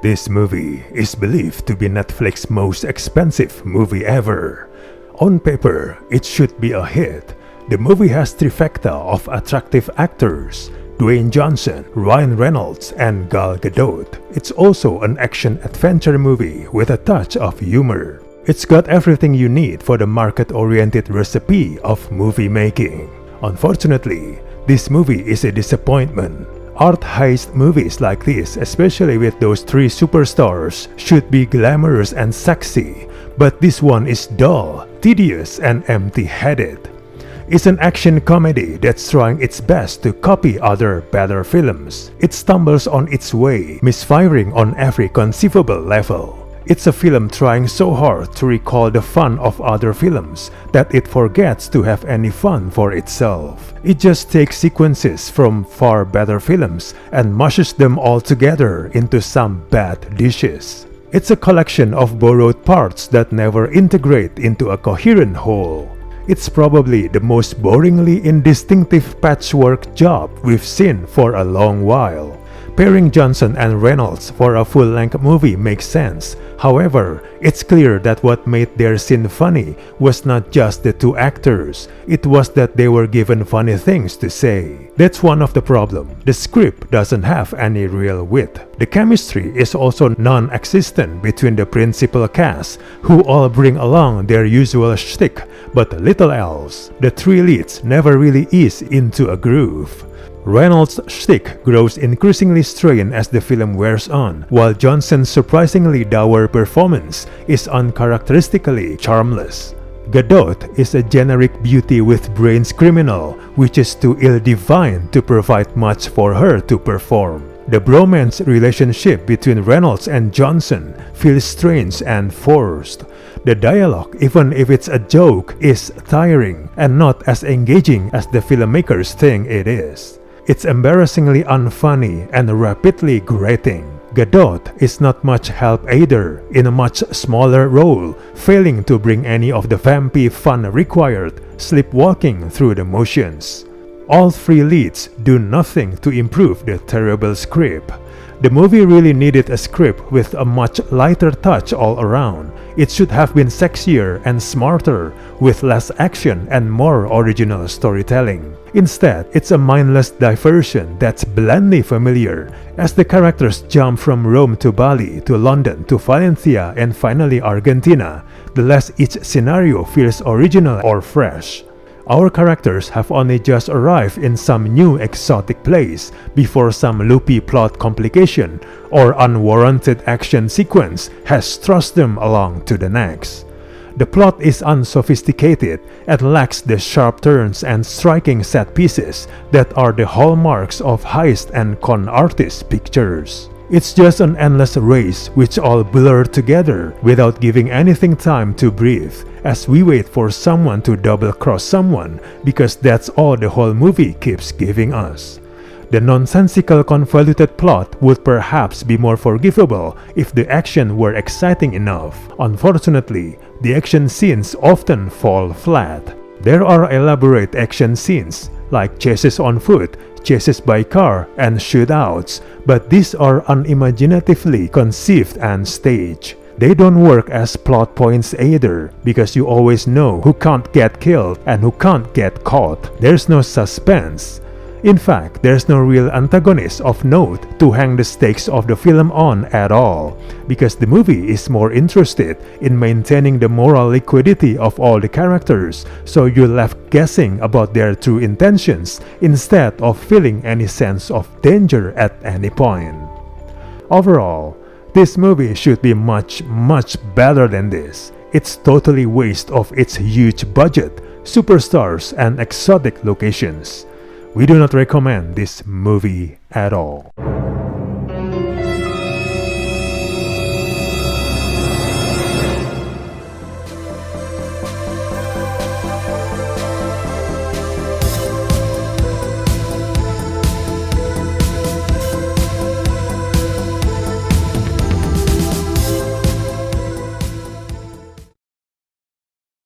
This movie is believed to be Netflix's most expensive movie ever. On paper, it should be a hit. The movie has trifecta of attractive actors: Dwayne Johnson, Ryan Reynolds, and Gal Gadot. It's also an action-adventure movie with a touch of humor. It's got everything you need for the market-oriented recipe of movie making. Unfortunately, this movie is a disappointment. Art heist movies like this, especially with those three superstars, should be glamorous and sexy, but this one is dull, tedious, and empty-headed. It's an action comedy that's trying its best to copy other better films. It stumbles on its way, misfiring on every conceivable level. It's a film trying so hard to recall the fun of other films that it forgets to have any fun for itself. It just takes sequences from far better films and mushes them all together into some bad dishes. It's a collection of borrowed parts that never integrate into a coherent whole. It's probably the most boringly indistinctive patchwork job we've seen for a long while. Pairing Johnson and Reynolds for a full-length movie makes sense. However, it's clear that what made their scene funny was not just the two actors, it was that they were given funny things to say. That's one of the problems. The script doesn't have any real wit. The chemistry is also non-existent between the principal cast, who all bring along their usual shtick, but little else. The three leads never really ease into a groove. Reynolds' shtick grows increasingly strained as the film wears on, while Johnson's surprisingly dour performance is uncharacteristically charmless. Gadot is a generic beauty with brains criminal, which is too ill-defined to provide much for her to perform. The bromance relationship between Reynolds and Johnson feels strange and forced. The dialogue, even if it's a joke, is tiring and not as engaging as the filmmakers think it is. It's embarrassingly unfunny and rapidly grating. Gadot is not much help either, in a much smaller role, failing to bring any of the vampy fun required, sleepwalking through the motions. All three leads do nothing to improve the terrible script. The movie really needed a script with a much lighter touch all around. It should have been sexier and smarter, with less action and more original storytelling. Instead, it's a mindless diversion that's blandly familiar, as the characters jump from Rome to Bali to London to Valencia and finally Argentina. The less each scenario feels original or fresh. Our characters have only just arrived in some new exotic place before some loopy plot complication or unwarranted action sequence has thrust them along to the next. The plot is unsophisticated and lacks the sharp turns and striking set pieces that are the hallmarks of heist and con artist pictures. It's just an endless race which all blur together without giving anything time to breathe, as we wait for someone to double-cross someone because that's all the whole movie keeps giving us. The nonsensical convoluted plot would perhaps be more forgivable if the action were exciting enough. Unfortunately, the action scenes often fall flat. There are elaborate action scenes, like chases on foot, chases by car, and shootouts, but these are unimaginatively conceived and staged. They don't work as plot points either, because you always know who can't get killed and who can't get caught. There's no suspense. In fact, there's no real antagonist of note to hang the stakes of the film on at all, because the movie is more interested in maintaining the moral liquidity of all the characters, so you're left guessing about their true intentions instead of feeling any sense of danger at any point. Overall, this movie should be much better than this. It's totally waste of its huge budget, superstars, and exotic locations. We do not recommend this movie at all.